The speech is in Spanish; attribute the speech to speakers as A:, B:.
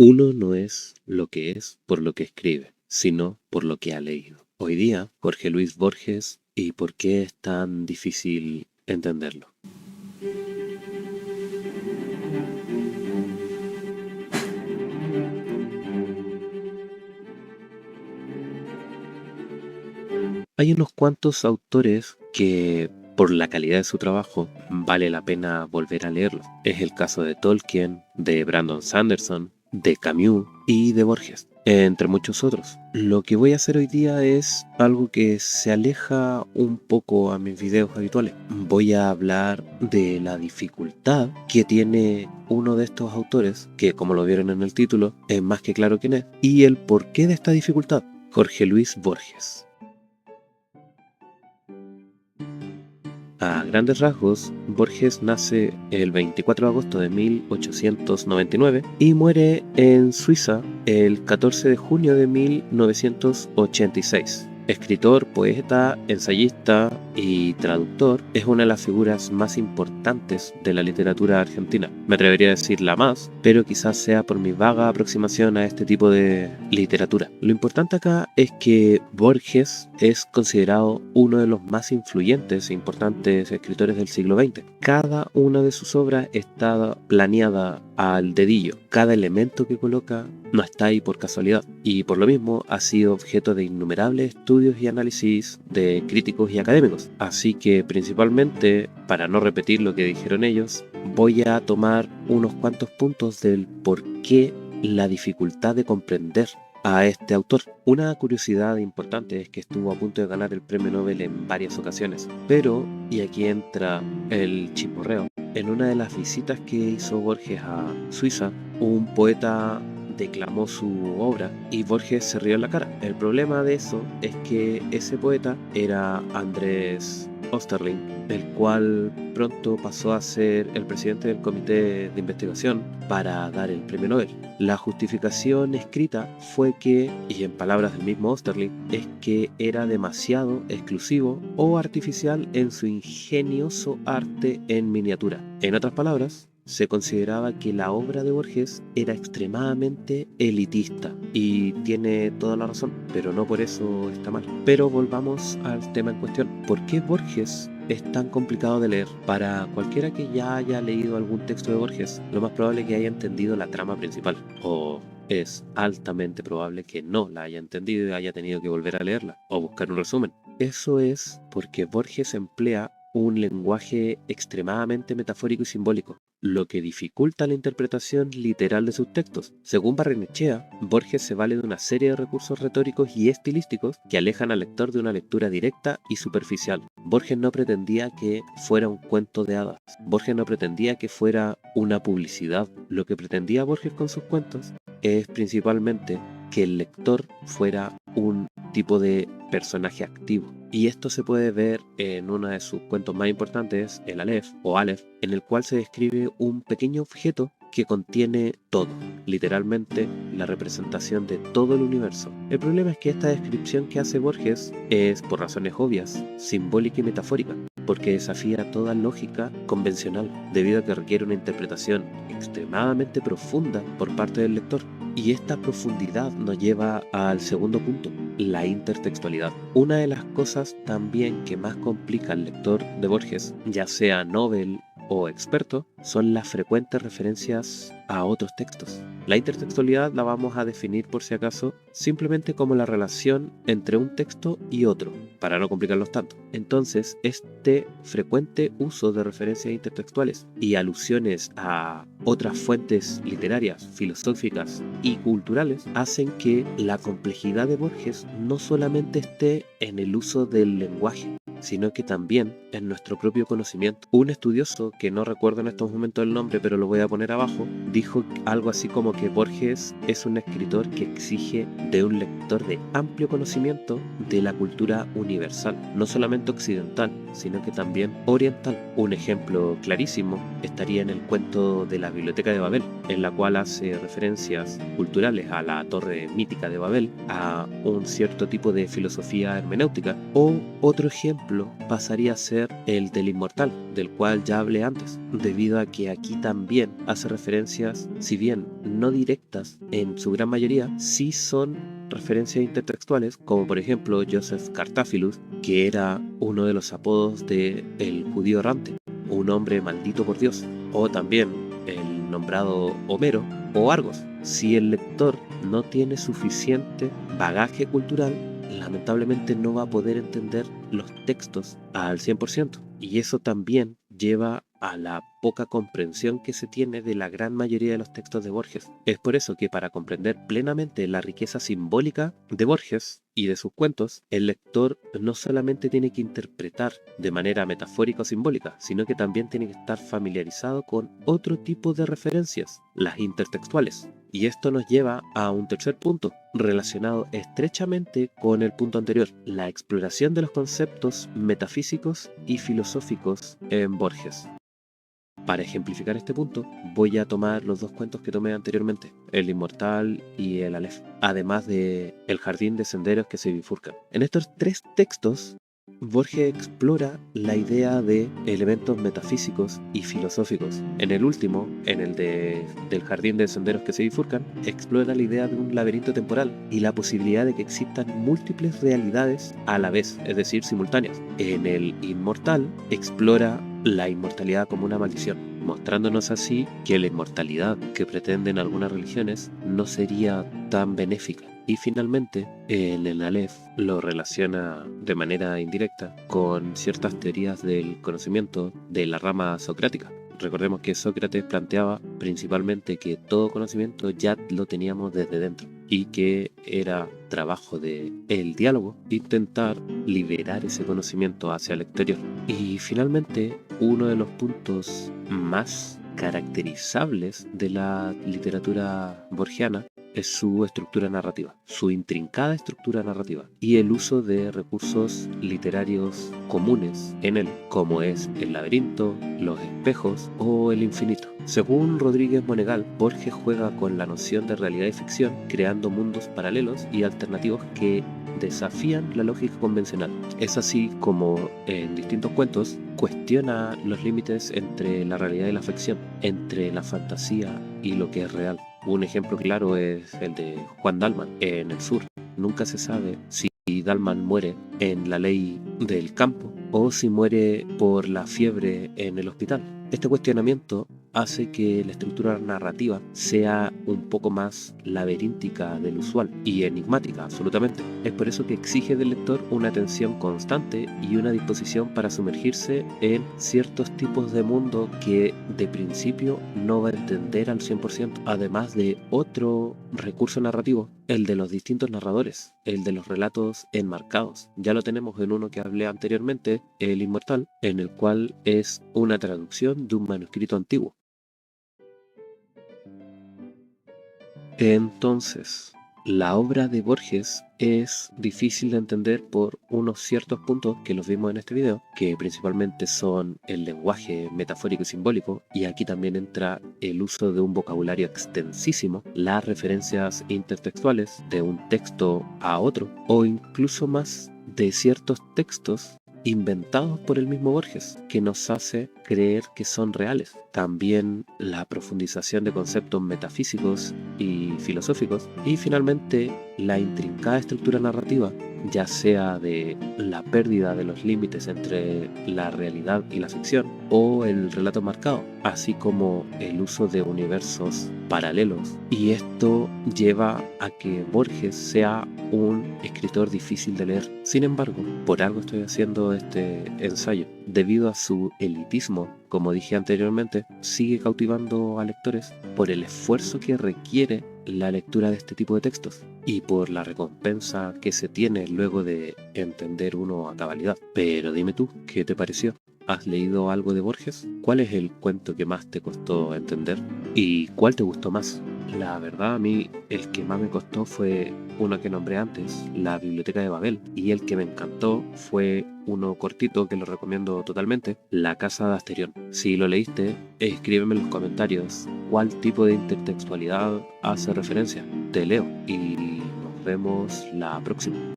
A: Uno no es lo que es por lo que escribe, sino por lo que ha leído. Hoy día, Jorge Luis Borges y por qué es tan difícil entenderlo. Hay unos cuantos autores que, por la calidad de su trabajo, vale la pena volver a leerlos. Es el caso de Tolkien, de Brandon Sanderson, de Camus y de Borges, entre muchos otros. Lo que voy a hacer hoy día es algo que se aleja un poco a mis videos habituales. Voy a hablar de la dificultad que tiene uno de estos autores, que como lo vieron en el título, es más que claro quién es, y el porqué de esta dificultad, Jorge Luis Borges. A grandes rasgos, Borges nace el 24 de agosto de 1899 y muere en Suiza el 14 de junio de 1986. Escritor, poeta, ensayista y traductor, es una de las figuras más importantes de la literatura argentina. Me atrevería a decir la más, pero quizás sea por mi vaga aproximación a este tipo de literatura. Lo importante acá es que Borges es considerado uno de los más influyentes e importantes escritores del siglo XX. Cada una de sus obras está planeada al dedillo. Cada elemento que coloca no está ahí por casualidad, y por lo mismo ha sido objeto de innumerables estudios y análisis de críticos y académicos. Así que principalmente, para no repetir lo que dijeron ellos, voy a tomar unos cuantos puntos del por qué la dificultad de comprender a este autor. Una curiosidad importante es que estuvo a punto de ganar el premio Nobel en varias ocasiones, pero, y aquí entra el chismorreo, en una de las visitas que hizo Borges a Suiza, un poeta declamó su obra y Borges se rió en la cara. El problema de eso es que ese poeta era Andrés Osterling, el cual pronto pasó a ser el presidente del comité de investigación para dar el premio Nobel. La justificación escrita fue que, y en palabras del mismo Osterling, es que era demasiado exclusivo o artificial en su ingenioso arte en miniatura. En otras palabras, se consideraba que la obra de Borges era extremadamente elitista, y tiene toda la razón, pero no por eso está mal. Pero volvamos al tema en cuestión. ¿Por qué Borges es tan complicado de leer? Para cualquiera que ya haya leído algún texto de Borges, lo más probable es que haya entendido la trama principal, o es altamente probable que no la haya entendido y haya tenido que volver a leerla o buscar un resumen. Eso es porque Borges emplea un lenguaje extremadamente metafórico y simbólico, lo que dificulta la interpretación literal de sus textos. Según Barrenechea, Borges se vale de una serie de recursos retóricos y estilísticos que alejan al lector de una lectura directa y superficial. Borges no pretendía que fuera un cuento de hadas. Borges no pretendía que fuera una publicidad. Lo que pretendía Borges con sus cuentos es principalmente que el lector fuera un tipo de personaje activo. Y esto se puede ver en uno de sus cuentos más importantes, el Aleph o Aleph, en el cual se describe un pequeño objeto que contiene todo, literalmente la representación de todo el universo. El problema es que esta descripción que hace Borges es, por razones obvias, simbólica y metafórica, porque desafía toda lógica convencional, debido a que requiere una interpretación extremadamente profunda por parte del lector. Y esta profundidad nos lleva al segundo punto, la intertextualidad. Una de las cosas también que más complica al lector de Borges, ya sea novel o experto, son las frecuentes referencias a otros textos. La intertextualidad la vamos a definir, por si acaso, simplemente como la relación entre un texto y otro, para no complicarlos tanto. Entonces, este frecuente uso de referencias intertextuales y alusiones a otras fuentes literarias, filosóficas y culturales hacen que la complejidad de Borges no solamente esté en el uso del lenguaje, sino que también en nuestro propio conocimiento. Un estudioso, que no recuerdo en estos momentos el nombre, pero lo voy a poner abajo, dijo algo así como que Borges es un escritor que exige de un lector de amplio conocimiento de la cultura universal, no solamente occidental, sino que también oriental. Un ejemplo clarísimo estaría en el cuento de la Biblioteca de Babel, en la cual hace referencias culturales a la torre mítica de Babel, a un cierto tipo de filosofía hermenéutica, o otro ejemplo pasaría a ser ser el del Inmortal, del cual ya hablé antes, debido a que aquí también hace referencias, si bien no directas en su gran mayoría, sí son referencias intertextuales, como por ejemplo Joseph Cartaphilus, que era uno de los apodos de el judío errante, un hombre maldito por Dios, o también el nombrado Homero o Argos. Si el lector no tiene suficiente bagaje cultural, lamentablemente no va a poder entender los textos al 100%. Y eso también lleva a la poca comprensión que se tiene de la gran mayoría de los textos de Borges. Es por eso que para comprender plenamente la riqueza simbólica de Borges y de sus cuentos, el lector no solamente tiene que interpretar de manera metafórica o simbólica, sino que también tiene que estar familiarizado con otro tipo de referencias, las intertextuales. Y esto nos lleva a un tercer punto, relacionado estrechamente con el punto anterior, la exploración de los conceptos metafísicos y filosóficos en Borges. Para ejemplificar este punto, voy a tomar los dos cuentos que tomé anteriormente, El Inmortal y El Aleph, además de El Jardín de Senderos que se bifurcan. En estos tres textos, Borges explora la idea de elementos metafísicos y filosóficos. En el último, en el del Jardín de Senderos que se bifurcan, explora la idea de un laberinto temporal y la posibilidad de que existan múltiples realidades a la vez, es decir, simultáneas. En el Inmortal, explora la inmortalidad como una maldición, mostrándonos así que la inmortalidad que pretenden algunas religiones no sería tan benéfica. Y finalmente, en el Aleph lo relaciona de manera indirecta con ciertas teorías del conocimiento de la rama socrática. Recordemos que Sócrates planteaba principalmente que todo conocimiento ya lo teníamos desde dentro y que era trabajo del diálogo intentar liberar ese conocimiento hacia el exterior. Y finalmente, uno de los puntos más caracterizables de la literatura borgiana es su estructura narrativa, su intrincada estructura narrativa y el uso de recursos literarios comunes en él, como es el laberinto, los espejos o el infinito. Según Rodríguez Monegal, Borges juega con la noción de realidad y ficción, creando mundos paralelos y alternativos que desafían la lógica convencional. Es así como en distintos cuentos cuestiona los límites entre la realidad y la ficción, entre la fantasía y lo que es real. Un ejemplo claro es el de Juan Dalman en El Sur. Nunca se sabe si Dalman muere en la ley del campo o si muere por la fiebre en el hospital. Este cuestionamiento hace que la estructura narrativa sea un poco más laberíntica del usual y enigmática, absolutamente. Es por eso que exige del lector una atención constante y una disposición para sumergirse en ciertos tipos de mundo que de principio no va a entender al 100%, además de otro recurso narrativo, el de los distintos narradores, el de los relatos enmarcados. Ya lo tenemos en uno que hablé anteriormente, El Inmortal, en el cual es una traducción de un manuscrito antiguo. Entonces, la obra de Borges es difícil de entender por unos ciertos puntos que los vimos en este video, que principalmente son el lenguaje metafórico y simbólico, y aquí también entra el uso de un vocabulario extensísimo, las referencias intertextuales de un texto a otro, o incluso más de ciertos textos inventados por el mismo Borges, que nos hace creer que son reales. También la profundización de conceptos metafísicos y filosóficos, y finalmente la intrincada estructura narrativa, ya sea de la pérdida de los límites entre la realidad y la ficción o el relato marcado, así como el uso de universos paralelos. Y esto lleva a que Borges sea un escritor difícil de leer. Sin embargo, por algo estoy haciendo este ensayo. Debido a su elitismo, como dije anteriormente, sigue cautivando a lectores por el esfuerzo que requiere la lectura de este tipo de textos y por la recompensa que se tiene luego de entender uno a cabalidad. Pero dime tú, ¿qué te pareció? ¿Has leído algo de Borges? ¿Cuál es el cuento que más te costó entender? ¿Y cuál te gustó más? La verdad, a mí el que más me costó fue uno que nombré antes, La Biblioteca de Babel, y el que me encantó fue uno cortito que lo recomiendo totalmente, La Casa de Asterión. Si lo leíste, escríbeme en los comentarios cuál tipo de intertextualidad hace referencia. Te leo y nos vemos la próxima.